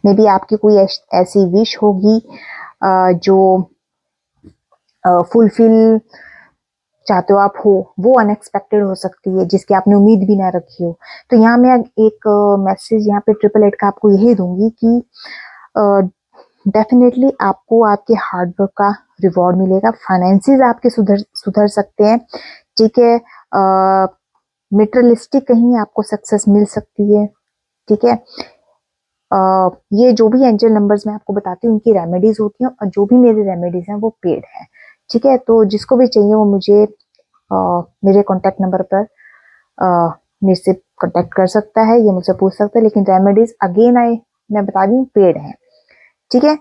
मे बी आपकी कोई ऐसी विश होगी जो फुलफिल चाहते हो आप हो, वो अनएक्सपेक्टेड हो सकती है, जिसकी आपने उम्मीद भी ना रखी हो। तो यहाँ मैं एक मैसेज यहाँ पे 888 का आपको यही दूंगी कि डेफिनेटली आपको आपके हार्ड वर्क का रिवॉर्ड मिलेगा। फाइनेंसिस आपके सुधर सुधर सकते हैं, ठीक है। मेटेरियलिस्टिक कहीं आपको सक्सेस मिल सकती है, ठीक है। ये जो भी एंजल नंबर्स मैं आपको बताती हूँ, उनकी रेमेडीज होती हैं, और जो भी मेरी रेमेडीज हैं वो पेड है, ठीक है। तो जिसको भी चाहिए वो मुझे मेरे कॉन्टेक्ट नंबर पर मेरे से कॉन्टेक्ट कर सकता है, ये मुझसे पूछ सकता है। लेकिन रेमेडीज अगेन मैं बता दी हूँ पेड है, ठीक है।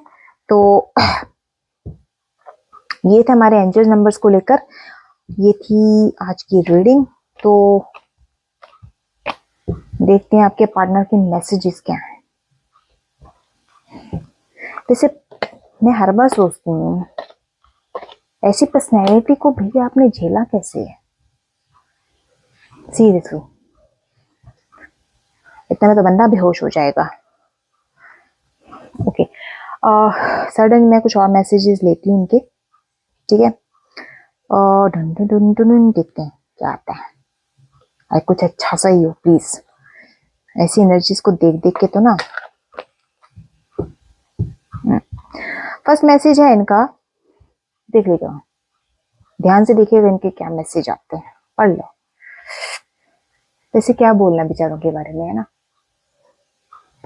तो ये थे हमारे एंजल नंबर्स को लेकर, ये थी आज की रीडिंग। तो देखते हैं आपके पार्टनर के मैसेजेस क्या हैं। वैसे मैं हर बार सोचती हूँ ऐसी पर्सनैलिटी को भैया आपने झेला कैसे है, सीरियसली। इतना में तो बंदा बेहोश हो जाएगा। ओके, सडन मैं कुछ और मैसेजेस लेती हूँ उनके, ठीक है। और ढूंढ ढूंढ ढूंढ देखते हैं क्या आता है। आई कुछ अच्छा सा ही हो प्लीज। ऐसी एनर्जीज को देख देख के तो ना। फर्स्ट मैसेज है इनका, देख लीजिएगा, ध्यान से देखिएगा इनके क्या मैसेज आते हैं, पढ़ लो। वैसे क्या बोलना बेचारों के बारे में, है ना।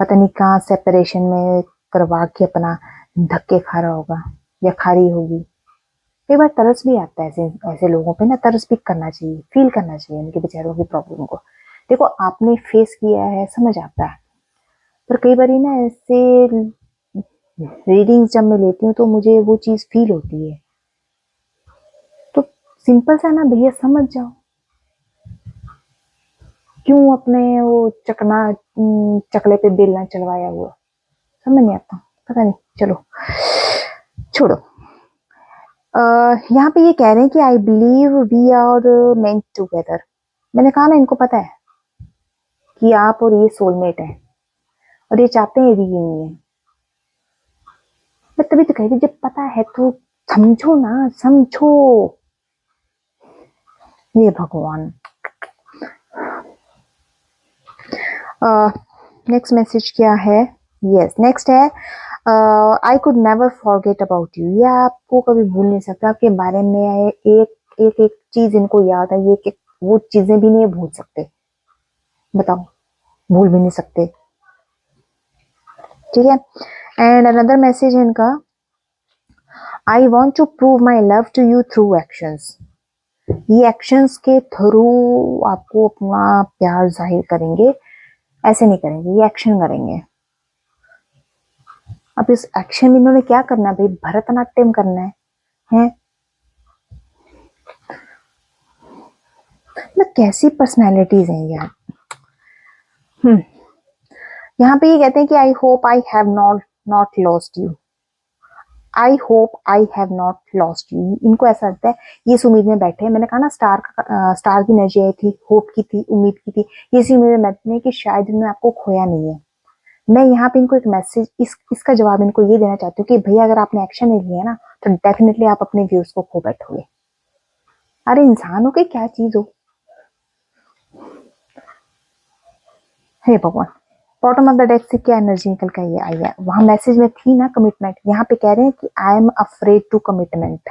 पता नहीं कहाँ सेपरेशन में करवा के अपना धक्के खा रहा होगा या खा रही होगी। कई बार तरस भी आता है ऐसे ऐसे लोगों पे ना, तरस भी करना चाहिए, फील करना चाहिए उनके बेचारों की प्रॉब्लम को। देखो आपने फेस किया है, समझ आता है। पर कई बार ना ऐसे रीडिंग्स जब मैं लेती हूँ तो मुझे वो चीज फील होती है। तो सिंपल सा ना भैया, समझ जाओ क्यों अपने वो चकले पे बेलना चलवाया हुआ, समझ नहीं आता, पता नहीं, चलो छोड़ो। यहाँ पे ये कह रहे हैं कि I believe we are meant together. मैंने कहा ना, इनको पता है कि आप और ये सोलमेट है और ये चाहते हैं रीयूनियन। मैं तभी तो कह रही, जब पता है तो समझो ना, समझो। ये भगवान। नेक्स्ट मैसेज क्या है? यस, नेक्स्ट है I could never forget about you. ये आपको कभी भूल नहीं सकता, आपके बारे में एक एक एक चीज इनको याद है, ये वो चीजें भी नहीं भूल सकते। बताओ, भूल भी नहीं सकते, ठीक है। एंड अनदर मैसेज है इनका, I want to prove my love to you through actions. ये एक्शंस के थ्रू आपको अपना प्यार जाहिर करेंगे, ऐसे नहीं करेंगे, ये एक्शन करेंगे। अब इस एक्शन में इन्होंने क्या करना है भाई? भरतनाट्यम करना है? मतलब कैसी पर्सनैलिटीज हैं यार। यहाँ पे ये कहते हैं कि I hope I have not lost you. I hope I have not lost you. इनको ऐसा लगता है, ये इस उम्मीद में बैठे हैं। मैंने कहा ना, स्टार की एनर्जी आई थी, होप की थी, उम्मीद की थी। ये इसी उम्मीद में बैठे हैं कि शायद इन्होंने आपको खोया नहीं है। मैं यहाँ पे इनको एक मैसेज, इसका जवाब इनको ये देना चाहती हूँ कि भैया अगर आपने एक्शन नहीं लिया ना तो डेफिनेटली आप अपने व्यूज को खो बैठोगे। अरे इंसान हो के क्या चीज हो, हे भगवान। बॉटम ऑफ द डेक से क्या एनर्जी निकल के ये आई है? वहां मैसेज में थी ना कमिटमेंट, यहाँ पे कह रहे हैं कि I am afraid to commitment.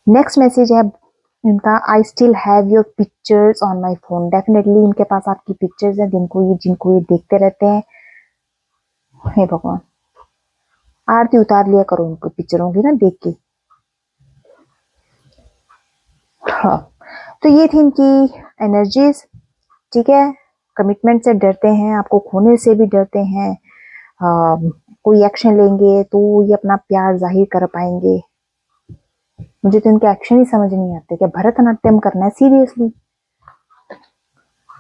Next message है इनका, I still have your pictures on my phone. Definitely इनके पास आपकी पिक्चर्स हैं जिनको ये देखते रहते हैं। हे भगवान, आरती उतार लिया करो उनको पिक्चरों की ना देख के। हाँ, तो ये थी इनकी एनर्जीज, ठीक है। कमिटमेंट से डरते हैं, आपको खोने से भी डरते हैं। कोई एक्शन लेंगे तो ये अपना प्यार जाहिर कर पाएंगे। मुझे तो इनके एक्शन ही समझ नहीं आते। क्या भरतनाट्यम करना है? सीरियसली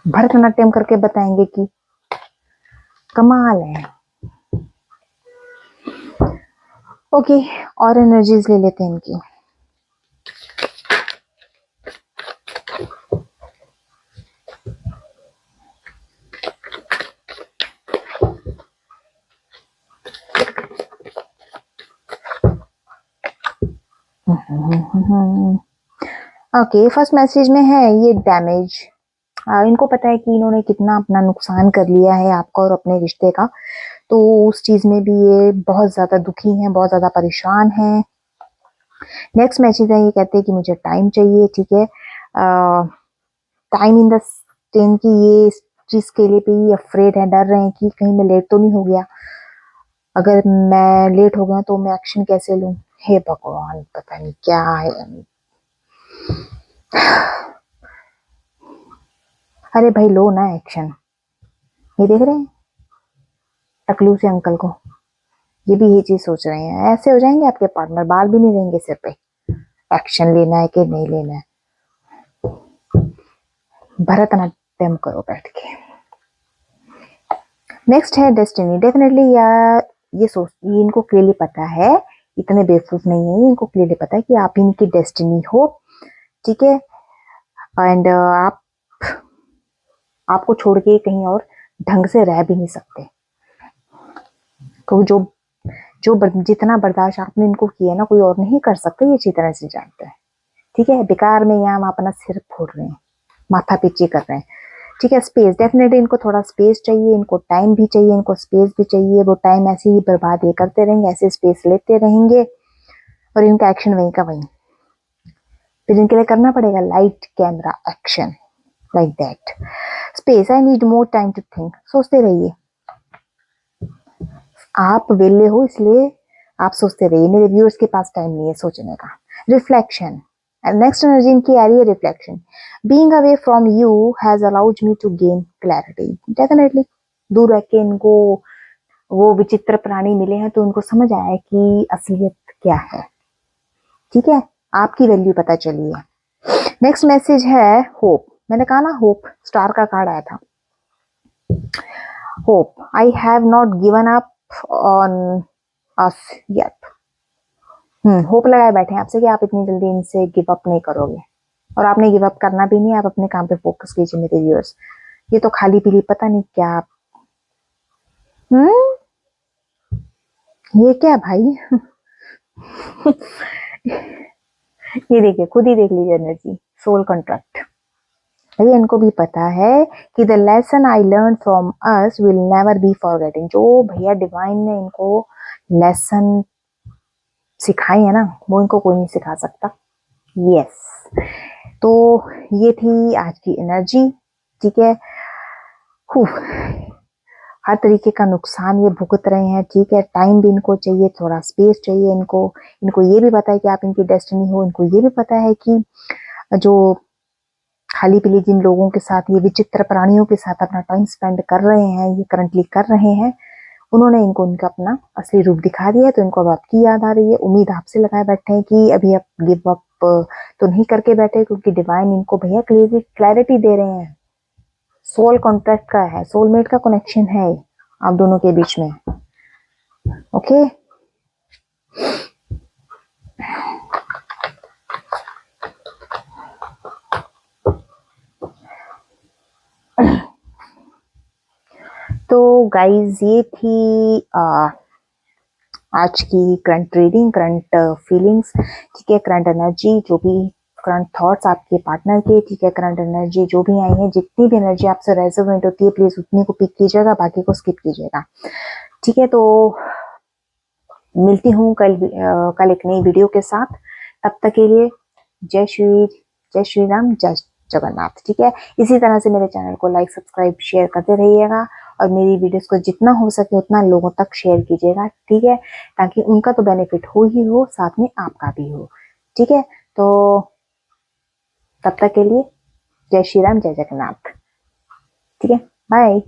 भरतनाट्यम करके बताएंगे कि कमाल है। ओके, और एनर्जीज ले लेते हैं इनकी। ओके, फर्स्ट मैसेज में है ये डैमेज। इनको पता है कि इन्होंने कितना अपना नुकसान कर लिया है आपका और अपने रिश्ते का। तो उस चीज में भी ये बहुत ज्यादा दुखी हैं, बहुत ज्यादा परेशान हैं। नेक्स्ट मैसेज है, ये कहते हैं कि मुझे टाइम चाहिए, ठीक है। टाइम इन द सेंस कि ये इस चीज के लिए भी अफ्रेड है, डर रहे हैं कि कहीं मैं लेट तो नहीं हो गया। अगर मैं लेट हो गया तो मैं एक्शन कैसे लूं? हे भगवान, पता नहीं क्या है। अरे भाई लो ना एक्शन। ये देख रहे हैं टकलू से अंकल को, ये भी ये चीज सोच रहे हैं। ऐसे हो जाएंगे आपके पार्टनर, बाल भी नहीं रहेंगे सिर पे। एक्शन लेना है कि नहीं लेना है? भरतनाट्यम करो बैठ के। नेक्स्ट है डेस्टिनी। डेफिनेटली ये इनको क्लियरली पता है, इतने बेवकूफ नहीं है, इनको क्लियरली पता है कि आप इनकी डेस्टिनी हो, ठीक है। एंड आपको छोड़ के कहीं और ढंग से रह भी नहीं सकते, क्योंकि जितना बर्दाश्त आपने इनको किया ना, कोई और नहीं कर सकता, ये अच्छी तरह से जानते हैं, ठीक है। बेकार में यहाँ हम अपना सिर फोड़ रहे हैं, माथा पीछे कर रहे हैं, ठीक है। स्पेस, डेफिनेटली इनको थोड़ा स्पेस चाहिए, इनको टाइम भी चाहिए, इनको स्पेस भी चाहिए। वो टाइम ऐसे ही बर्बाद ये करते रहेंगे, ऐसे स्पेस लेते रहेंगे, और इनका एक्शन वहीं का वहीं। फिर इनके लिए करना पड़ेगा light camera action, like that. Space, I need more time to think. सोचते रहिए, आप वेले हो इसलिए आप सोचते रहिए, मेरे व्यूअर्स के पास टाइम नहीं है सोचने का। रिफ्लेक्शन, नेक्स्ट एनर्जी इनकी आ रही है reflection. Being away from you has allowed me to gain clarity. Definitely दूर रह के इनको वो विचित्र प्राणी मिले हैं, तो उनको समझ आया है कि असलियत क्या है, ठीक है। आपकी वैल्यू पता चली है। नेक्स्ट मैसेज है होप। मैंने कहा ना, होप स्टार का कार्ड आया था। Hope, I have not given up on us yet. Hope लगाए बैठे हैं आपसे कि आप इतनी जल्दी इनसे गिव अप नहीं करोगे, और आपने गिव अप करना भी नहीं है। आप अपने काम पे फोकस कीजिए मेरे व्यूअर्स। ये तो खाली पीली पता नहीं क्या आप, ये क्या भाई ये देखिए, खुद ही देख लीजिए एनर्जी, सोल कॉन्ट्रैक्ट। ये इनको भी पता है कि the lesson I learn from us will never be forgetting. जो भैया डिवाइन ने इनको लेसन सिखाई है ना, वो इनको कोई नहीं सिखा सकता। यस, तो ये थी आज की एनर्जी, ठीक है। हर तरीके का नुकसान ये भुगत रहे हैं, ठीक है। टाइम भी इनको चाहिए, थोड़ा स्पेस चाहिए इनको। इनको ये भी पता है कि आप इनकी डेस्टिनी हो। इनको ये भी पता है कि जो खाली पीली जिन लोगों के साथ, ये विचित्र प्राणियों के साथ अपना टाइम स्पेंड कर रहे हैं, ये करंटली कर रहे हैं, उन्होंने इनको उनका अपना असली रूप दिखा दिया है। तो इनको अब आपकी याद आ रही है, उम्मीद आपसे लगाए बैठे हैं कि अभी आप गिव अप तो नहीं करके बैठे, क्योंकि डिवाइन इनको भैया क्लैरिटी दे रहे हैं। सोल कॉन्ट्रैक्ट का है, सोलमेट का कनेक्शन है आप दोनों के बीच में, ओके। तो गाइज ये थी आज की करंट रीडिंग, करंट फीलिंग्स, ठीक है। करंट एनर्जी, जो भी करंट थॉट्स आपके पार्टनर के, ठीक है। करंट एनर्जी जो भी आई है, जितनी भी एनर्जी आपसे रेजोनेट होती है, प्लीज उतनी को पिक कीजिएगा, बाकी को स्किप कीजिएगा, ठीक है। तो मिलती हूँ कल एक नई वीडियो के साथ। तब तक के लिए जय श्री राम, जय जगन्नाथ, ठीक है। इसी तरह से मेरे चैनल को लाइक, सब्सक्राइब, शेयर करते रहिएगा, और मेरी वीडियोस को जितना हो सके उतना लोगों तक शेयर कीजिएगा, ठीक है, ताकि उनका तो बेनिफिट हो ही हो, साथ में आपका भी हो, ठीक है। तो तब तक के लिए जय श्री राम, जय जगन्नाथ, ठीक है। बाय।